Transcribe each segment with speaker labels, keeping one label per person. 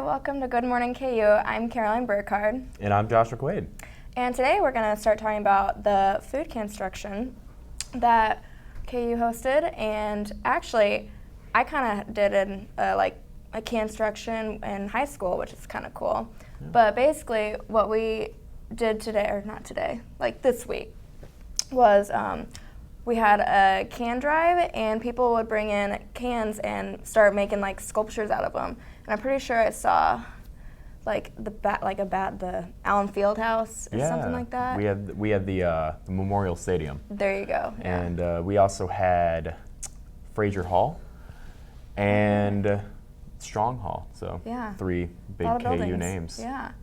Speaker 1: welcome to Good Morning KU. I'm Caroline Burkhardt.
Speaker 2: And I'm Joshua Quaid.
Speaker 1: And today we're going to start talking about the food construction that KU hosted. And actually, I kind of did a construction in high school, which is kind of cool. Yeah. But basically, what we did today, or not today, like this week, was we had a can drive, and people would bring in cans and start making like sculptures out of them. And I'm pretty sure I saw the Allen Fieldhouse or something like that.
Speaker 2: We had the Memorial Stadium.
Speaker 1: There you go. Yeah.
Speaker 2: And we also had Frazier Hall and Strong Hall. So
Speaker 1: yeah.
Speaker 2: 3 big KU names.
Speaker 1: Yeah.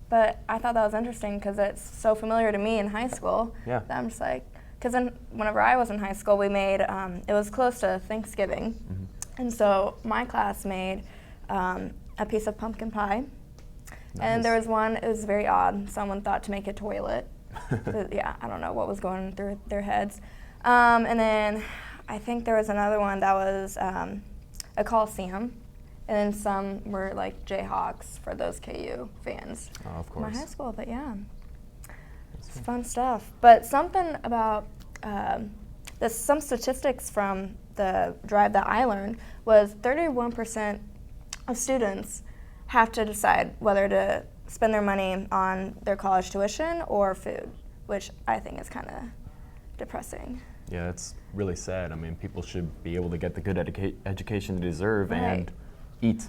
Speaker 1: But I thought that was interesting because it's so familiar to me in high school.
Speaker 2: Yeah.
Speaker 1: That I'm just like, because whenever I was in high school, we made, it was close to Thanksgiving. Mm-hmm. And so my class made a piece of pumpkin pie. Nice. And there was one, it was very odd. Someone thought to make a toilet. Yeah, I don't know what was going through their heads. And then I think there was another one that was a Coliseum. And then some were like Jayhawks for those KU fans.
Speaker 2: Oh, of course.
Speaker 1: My high school, but yeah. It's fun stuff. But something about some statistics from the drive that I learned was 31% of students have to decide whether to spend their money on their college tuition or food, which I think is kind of depressing.
Speaker 2: Yeah, it's really sad. I mean, people should be able to get the good education they deserve and eat.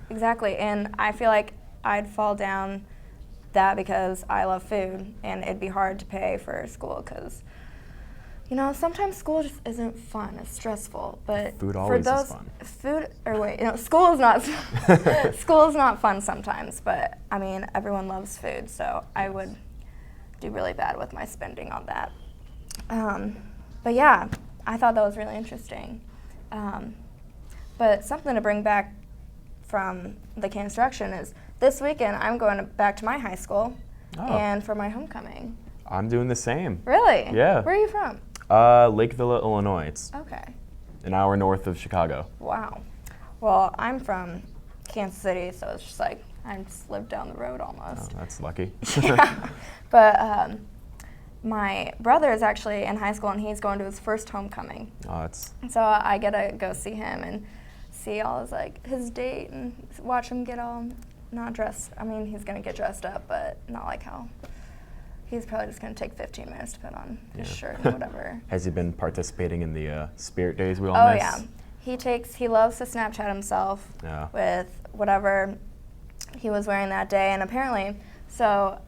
Speaker 1: Exactly, and I feel like I'd fall down that because I love food, and it'd be hard to pay for school because, sometimes school just isn't fun. It's stressful, but
Speaker 2: food always
Speaker 1: is
Speaker 2: fun.
Speaker 1: School is not school is not fun sometimes. But I mean, everyone loves food, so I would do really bad with my spending on that. But yeah, I thought that was really interesting. But something to bring back from the construction is this weekend I'm going back to my high school and for my homecoming.
Speaker 2: I'm doing the same.
Speaker 1: Really?
Speaker 2: Yeah.
Speaker 1: Where are you from?
Speaker 2: Lakeville, Illinois. It's an hour north of Chicago.
Speaker 1: Wow. Well, I'm from Kansas City, so it's just like I just live down the road almost.
Speaker 2: Oh, that's lucky.
Speaker 1: Yeah. But my brother is actually in high school, and he's going to his first homecoming. So I get to go see him and see all his date and watch him get all not dressed. I mean, he's going to get dressed up, but not like how. He's probably just going to take 15 minutes to put on his shirt and whatever.
Speaker 2: Has he been participating in the Spirit Days we all miss?
Speaker 1: Oh, yeah. He loves to Snapchat himself with whatever he was wearing that day. And apparently, so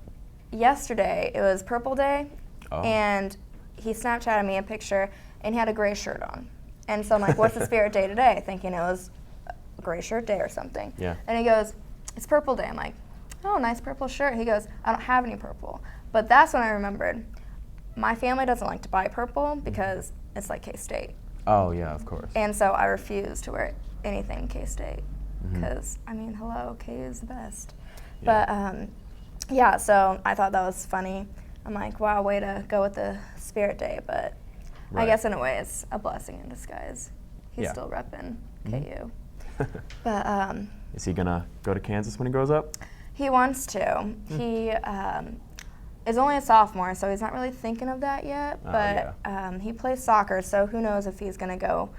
Speaker 1: yesterday, it was Purple Day, and he Snapchatted me a picture, and he had a gray shirt on. And so I'm like, what's the Spirit Day today? Thinking it was a gray shirt day or something.
Speaker 2: Yeah.
Speaker 1: And he goes, it's Purple Day. I'm like, oh, nice purple shirt. He goes, I don't have any purple. But that's when I remembered, my family doesn't like to buy purple because it's like K-State.
Speaker 2: Oh, yeah, of course.
Speaker 1: And so I refuse to wear anything K-State because, I mean, hello, KU is the best. Yeah. But, so I thought that was funny. I'm like, wow, way to go with the Spirit Day. But I guess in a way it's a blessing in disguise. He's still repping KU. But
Speaker 2: is he going to go to Kansas when he grows up?
Speaker 1: He wants to. He is only a sophomore, so he's not really thinking of that yet. But he plays soccer, so who knows if he's going to go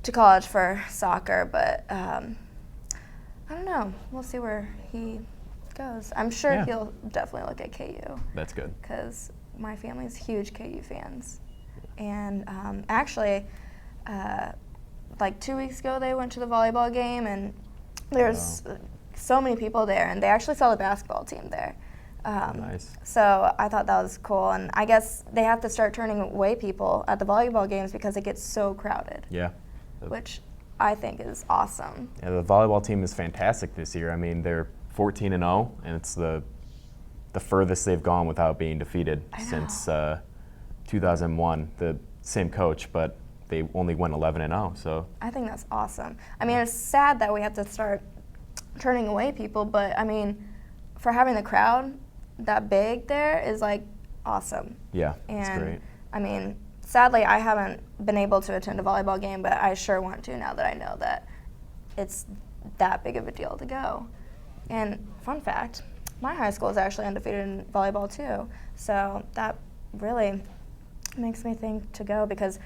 Speaker 1: to college for soccer. But I don't know. We'll see where he goes. I'm sure he'll definitely look at KU.
Speaker 2: That's good.
Speaker 1: Because my family's huge KU fans. And actually, 2 weeks ago, they went to the volleyball game, and there's so many people there, and they actually saw the basketball team there.
Speaker 2: Nice.
Speaker 1: So I thought that was cool, and I guess they have to start turning away people at the volleyball games because it gets so crowded.
Speaker 2: Yeah.
Speaker 1: Which I think is awesome.
Speaker 2: Yeah, the volleyball team is fantastic this year. I mean, they're 14-0, and it's the furthest they've gone without being defeated since 2001. The same coach, but they only went 11-0. So I
Speaker 1: think that's awesome. I mean, it's sad that we have to start turning away people, but I mean, for having the crowd that big there is awesome.
Speaker 2: Yeah, that's great.
Speaker 1: I mean, sadly, I haven't been able to attend a volleyball game, but I sure want to now that I know that it's that big of a deal to go. And fun fact, my high school is actually undefeated in volleyball too. So that really makes me think to go, because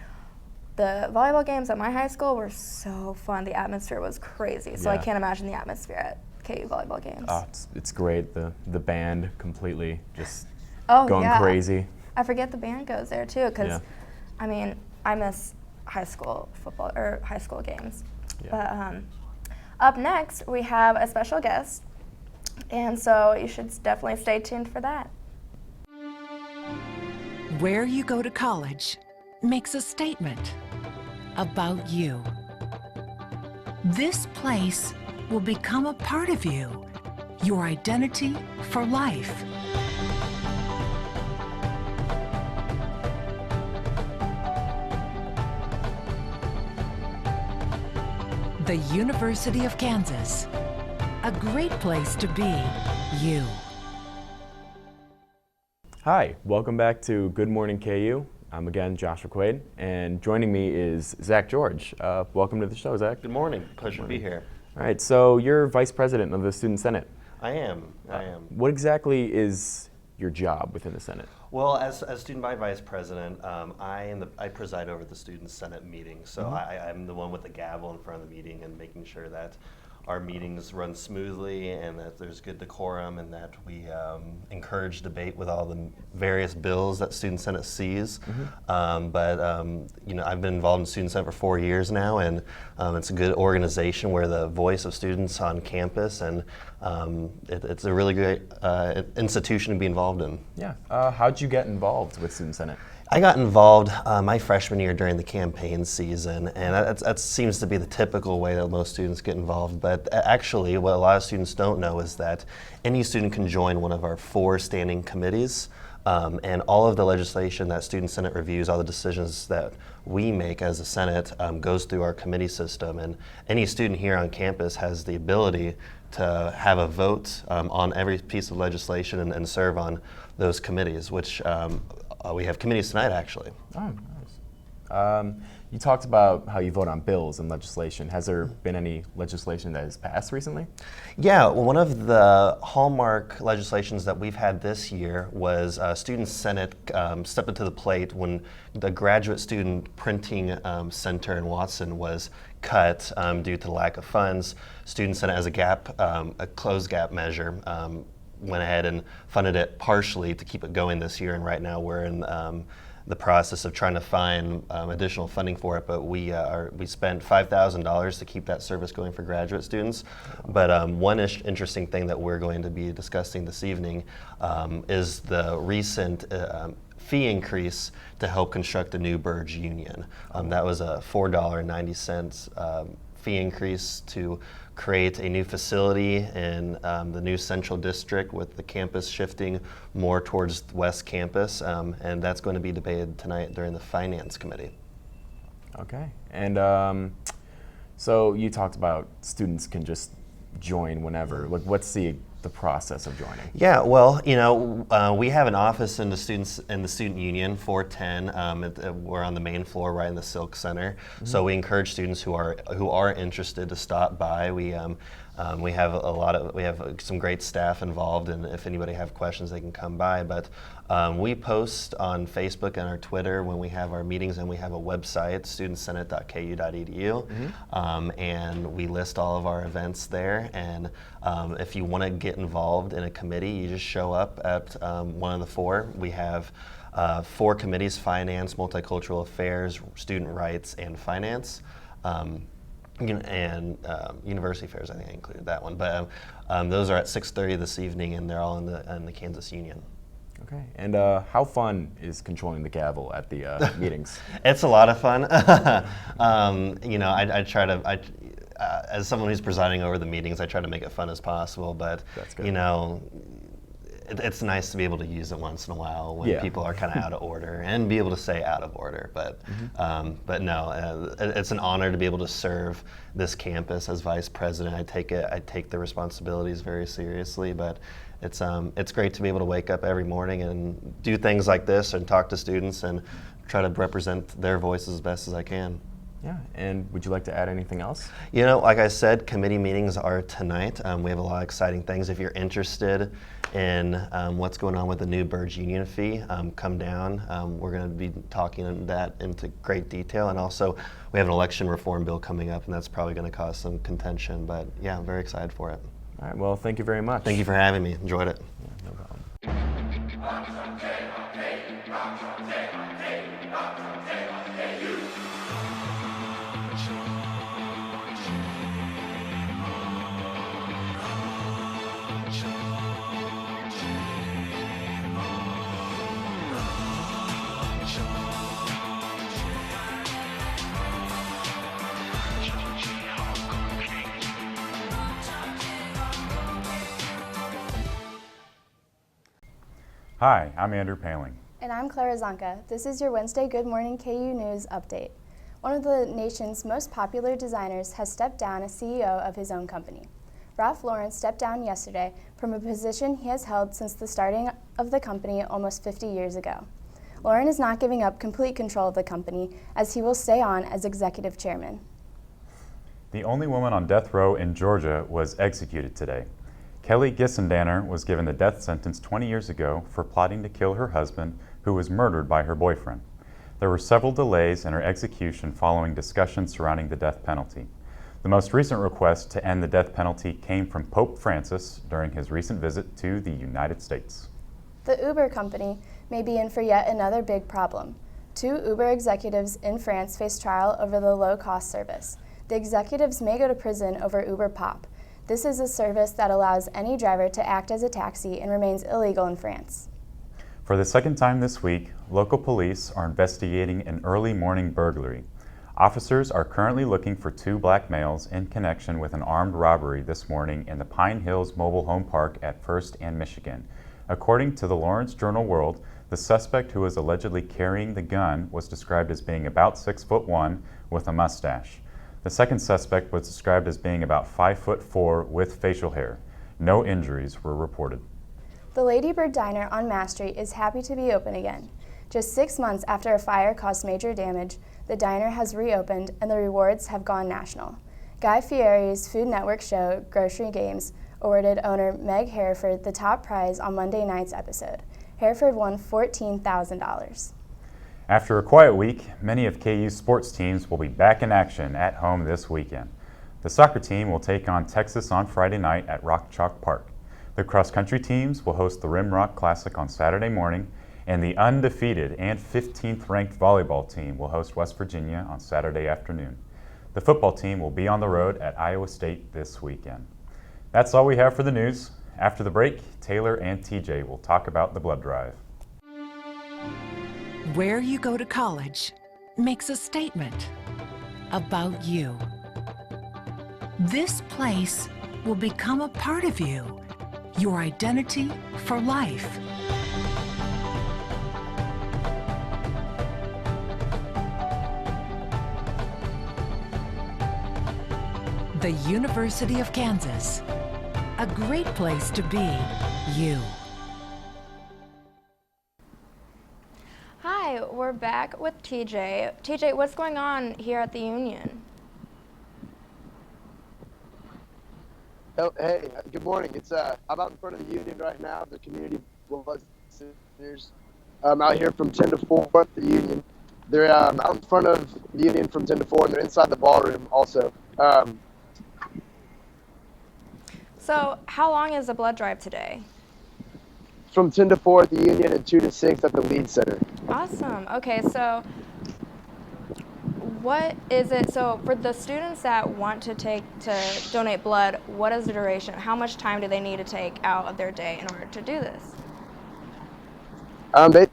Speaker 1: the volleyball games at my high school were so fun. The atmosphere was crazy. So I
Speaker 2: Yeah.
Speaker 1: can't imagine the atmosphere at KU volleyball games.
Speaker 2: It's great. The band completely just
Speaker 1: Oh,
Speaker 2: going
Speaker 1: yeah.
Speaker 2: crazy.
Speaker 1: I forget the band goes there too, because
Speaker 2: Yeah.
Speaker 1: I mean, I miss high school football or high school games.
Speaker 2: Yeah.
Speaker 1: But up next, we have a special guest, and so you should definitely stay tuned for that.
Speaker 3: Where you go to college makes a statement about you. This place will become a part of you, your identity for life. The University of Kansas, a great place to be you.
Speaker 2: Hi, welcome back to Good Morning KU. I'm again Joshua Quaid, and joining me is Zach George. Welcome to the show, Zach.
Speaker 4: Good morning. Pleasure to be here.
Speaker 2: All right, so you're Vice President of the Student Senate.
Speaker 4: I am.
Speaker 2: What exactly is your job within the Senate?
Speaker 4: Well, as Student Body Vice President, I preside over the Student Senate meeting. So I'm the one with the gavel in front of the meeting and making sure that our meetings run smoothly and that there's good decorum and that we encourage debate with all the various bills that Student Senate sees. I've been involved in Student Senate for 4 years now, and it's a good organization where the voice of students on campus, and it's a really great institution to be involved in.
Speaker 2: Yeah. How'd you get involved with Student Senate?
Speaker 4: I got involved my freshman year during the campaign season, and that seems to be the typical way that most students get involved. But actually, what a lot of students don't know is that any student can join one of our 4 standing committees, and all of the legislation that Student Senate reviews, all the decisions that we make as a Senate, goes through our committee system. And any student here on campus has the ability to have a vote on every piece of legislation and serve on those committees, which we have committees tonight, actually.
Speaker 2: Oh, nice. You talked about how you vote on bills and legislation. Has there been any legislation that has passed recently?
Speaker 4: Yeah, well, one of the hallmark legislations that we've had this year was Student Senate stepped up to the plate when the Graduate Student Printing Center in Watson was cut due to lack of funds. Student Senate, as a closed gap measure, went ahead and funded it partially to keep it going this year, and right now we're in the process of trying to find additional funding for it. But we spent $5,000 to keep that service going for graduate students. But one interesting thing that we're going to be discussing this evening is the recent fee increase to help construct the new Burge Union. That was a $4.90 fee increase to create a new facility in the new Central District, with the campus shifting more towards the West Campus, and that's going to be debated tonight during the Finance Committee.
Speaker 2: Okay, and so you talked about students can just join whenever. Like, what's the process of joining?
Speaker 4: Yeah, well, we have an office in the student union, 410. We're on the main floor, right in the Silk Center. So we encourage students who are interested to stop by. We have some great staff involved, and if anybody have questions, they can come by. But we post on Facebook and our Twitter when we have our meetings, and we have a website, studentsenate.ku.edu, and we list all of our events there. And if you want to get involved in a committee, you just show up at one of the 4. We have 4 committees: finance, multicultural affairs, student rights, and finance. And university affairs, I think I included that one. But those are at 6:30 this evening, and they're all in the Kansas Union.
Speaker 2: Okay, and how fun is controlling the gavel at the meetings?
Speaker 4: It's a lot of fun. I try to, as someone who's presiding over the meetings, I try to make it fun as possible. But
Speaker 2: That's good.
Speaker 4: it's nice to be able to use it once in a while when people are kind of out of order, and be able to say out of order. But no, it's an honor to be able to serve this campus as vice president. I take the responsibilities very seriously, but it's great to be able to wake up every morning and do things like this and talk to students and try to represent their voices as best as I can.
Speaker 2: Yeah, and would you like to add anything else?
Speaker 4: You know, like I said, committee meetings are tonight. We have a lot of exciting things. If you're interested in what's going on with the new Burge Union fee, come down. We're going to be talking on that into great detail. And also, we have an election reform bill coming up, and that's probably going to cause some contention. But yeah, I'm very excited for it.
Speaker 2: All right, well, thank you very much.
Speaker 4: Thank you for having me. Enjoyed it.
Speaker 2: Yeah, no problem.
Speaker 5: Hi, I'm Andrew Paling.
Speaker 6: And I'm Clara Zonka. This is your Wednesday Good Morning KU News update. One of the nation's most popular designers has stepped down as CEO of his own company. Ralph Lauren stepped down yesterday from a position he has held since the starting of the company almost 50 years ago. Lauren is not giving up complete control of the company, as he will stay on as executive chairman.
Speaker 5: The only woman on death row in Georgia was executed today. Kelly Gissendanner was given the death sentence 20 years ago for plotting to kill her husband, who was murdered by her boyfriend. There were several delays in her execution following discussions surrounding the death penalty. The most recent request to end the death penalty came from Pope Francis during his recent visit to the United States.
Speaker 6: The Uber company may be in for yet another big problem. 2 Uber executives in France face trial over the low-cost service. The executives may go to prison over Uber Pop. This is a service that allows any driver to act as a taxi and remains illegal in France.
Speaker 5: For the second time this week, local police are investigating an early morning burglary. Officers are currently looking for 2 black males in connection with an armed robbery this morning in the Pine Hills Mobile Home Park at 1st and Michigan. According to the Lawrence Journal-World, the suspect who was allegedly carrying the gun was described as being about 6'1" with a mustache. The second suspect was described as being about 5'4" with facial hair. No injuries were reported.
Speaker 6: The Lady Bird Diner on Mass Street is happy to be open again. Just 6 months after a fire caused major damage, the diner has reopened and the rewards have gone national. Guy Fieri's Food Network show, Grocery Games, awarded owner Meg Hereford the top prize on Monday night's episode. Hereford won $14,000.
Speaker 5: After a quiet week, many of KU's sports teams will be back in action at home this weekend. The soccer team will take on Texas on Friday night at Rock Chalk Park. The cross-country teams will host the Rim Rock Classic on Saturday morning, and the undefeated and 15th ranked volleyball team will host West Virginia on Saturday afternoon. The football team will be on the road at Iowa State this weekend. That's all we have for the news. After the break, Taylor and TJ will talk about the blood drive.
Speaker 3: Where you go to college makes a statement about you. This place will become a part of you, your identity for life. The University of Kansas, a great place to be you.
Speaker 1: Hi, we're back with TJ. TJ, what's going on here at the Union?
Speaker 7: Oh, hey, good morning. I'm out in front of the Union right now. The community blood centers out here from 10 to 4 at the Union. They're out in front of the Union from 10 to 4, and they're inside the ballroom also.
Speaker 1: So how long is the blood drive today?
Speaker 7: From 10 to 4 at the Union and 2 to 6 at the Lead Center.
Speaker 1: Awesome. Okay, so what is it? So for the students that want to donate blood, what is the duration? How much time do they need to take out of their day in order to do this?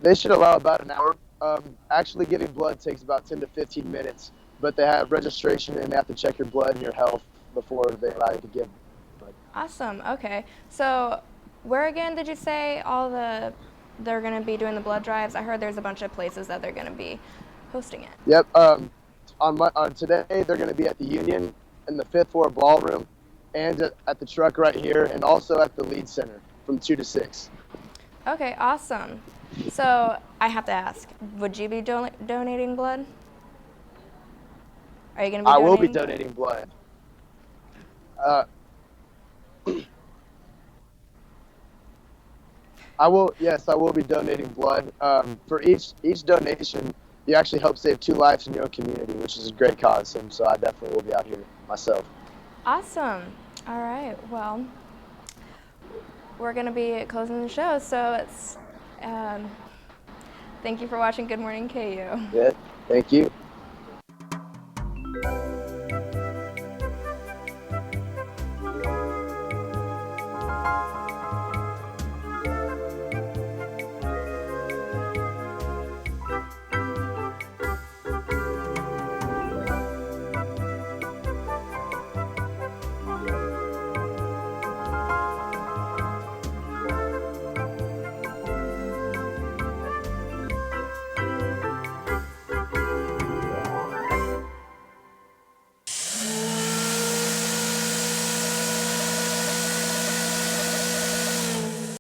Speaker 7: They should allow about an hour. Actually, giving blood takes about 10 to 15 minutes, but they have registration and they have to check your blood and your health before they allow you to give blood.
Speaker 1: Awesome. Okay. So where again did you say they're going to be doing the blood drives? I heard there's a bunch of places that they're going to be hosting it.
Speaker 7: Yep. On today, they're going to be at the Union in the 5th floor ballroom and at the truck right here and also at the Lead Center from 2 to 6.
Speaker 1: Okay, awesome. So I have to ask, would you be donating blood? Are you going to be
Speaker 7: I
Speaker 1: donating?
Speaker 7: will be donating blood. I will be donating blood. For each donation, you actually help save 2 lives in your own community, which is a great cause. And so I definitely will be out here myself.
Speaker 1: Awesome. All right. Well, we're going to be closing the show, so it's thank you for watching Good Morning KU.
Speaker 7: Yeah, thank you.